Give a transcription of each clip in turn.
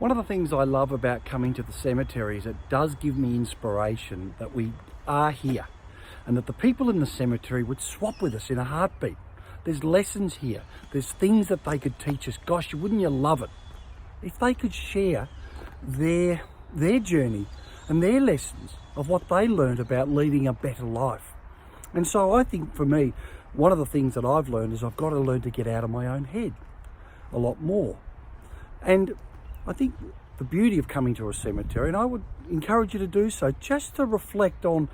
One of the things I love about coming to the cemetery is it does give me inspiration that we are here and that the people in the cemetery would swap with us in a heartbeat. There's lessons here. There's things that they could teach us. Gosh, wouldn't you love it if they could share their journey and their lessons of what they learned about leading a better life. And so I think for me, one of the things that I've learned is I've got to learn to get out of my own head a lot more. And I think the beauty of coming to a cemetery, and I would encourage you to do so, just to reflect on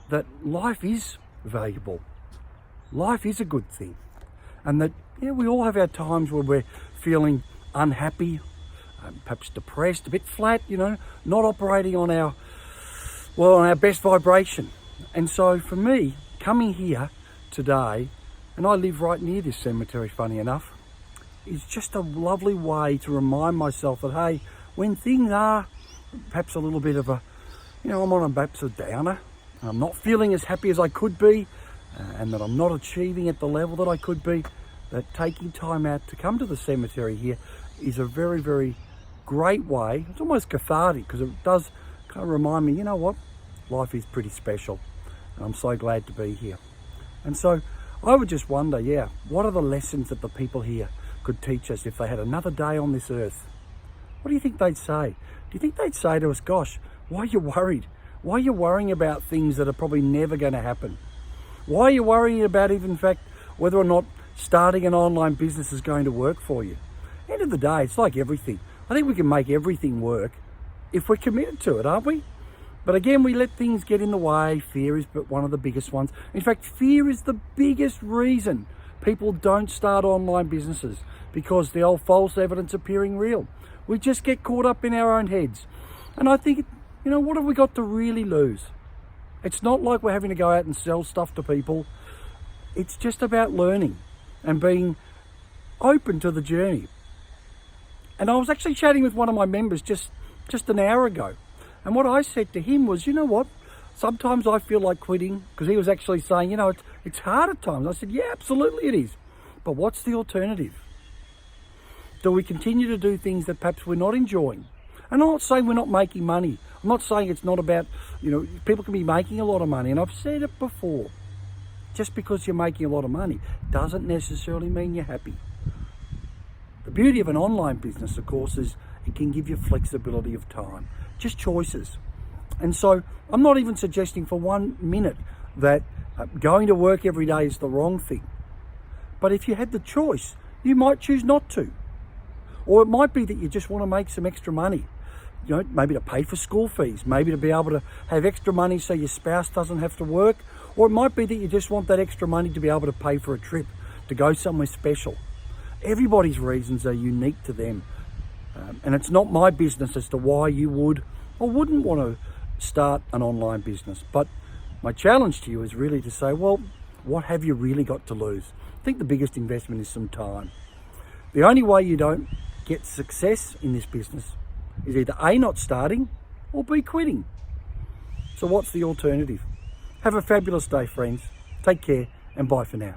that life is valuable. Life is a good thing. And that we all have our times where we're feeling unhappy, perhaps depressed, a bit flat, not operating on our best vibration. And so for me, coming here today, and I live right near this cemetery, funny enough, is just a lovely way to remind myself that, hey, when things are perhaps a little bit of I'm on perhaps a downer, and I'm not feeling as happy as I could be, and that I'm not achieving at the level that I could be, that taking time out to come to the cemetery here is a very, very great way. It's almost cathartic because it does kind of remind me, you know what, life is pretty special. And I'm so glad to be here. And so I would just wonder, what are the lessons that the people here could teach us if they had another day on this earth? What do you think they'd say? Do you think they'd say to us, gosh, why are you worried? Why are you worrying about things that are probably never going to happen? Why are you worrying about even, in fact, whether or not starting an online business is going to work for you? End of the day, it's like everything. I think we can make everything work if we're committed to it, aren't we? But again, we let things get in the way. Fear is but one of the biggest ones. In fact, fear is the biggest reason people don't start online businesses, because the old false evidence appearing real. We just get caught up in our own heads. And I think, what have we got to really lose? It's not like we're having to go out and sell stuff to people. It's just about learning and being open to the journey. And I was actually chatting with one of my members just an hour ago. And what I said to him was, you know what? Sometimes I feel like quitting, because he was actually saying, it's hard at times. I said, yeah, absolutely it is. But what's the alternative? Do we continue to do things that perhaps we're not enjoying? And I'm not saying we're not making money. I'm not saying it's not about, people can be making a lot of money. And I've said it before. Just because you're making a lot of money doesn't necessarily mean you're happy. The beauty of an online business, of course, is it can give you flexibility of time, just choices. And so I'm not even suggesting for 1 minute that going to work every day is the wrong thing. But if you had the choice, you might choose not to. Or it might be that you just want to make some extra money, maybe to pay for school fees, maybe to be able to have extra money so your spouse doesn't have to work. Or it might be that you just want that extra money to be able to pay for a trip, to go somewhere special. Everybody's reasons are unique to them. And it's not my business as to why you would or wouldn't want to start an online business. But my challenge to you is really to say, well, what have you really got to lose? I think the biggest investment is some time. The only way you don't get success in this business is either A, not starting, or B, quitting. So what's the alternative? Have a fabulous day, friends. Take care, and bye for now.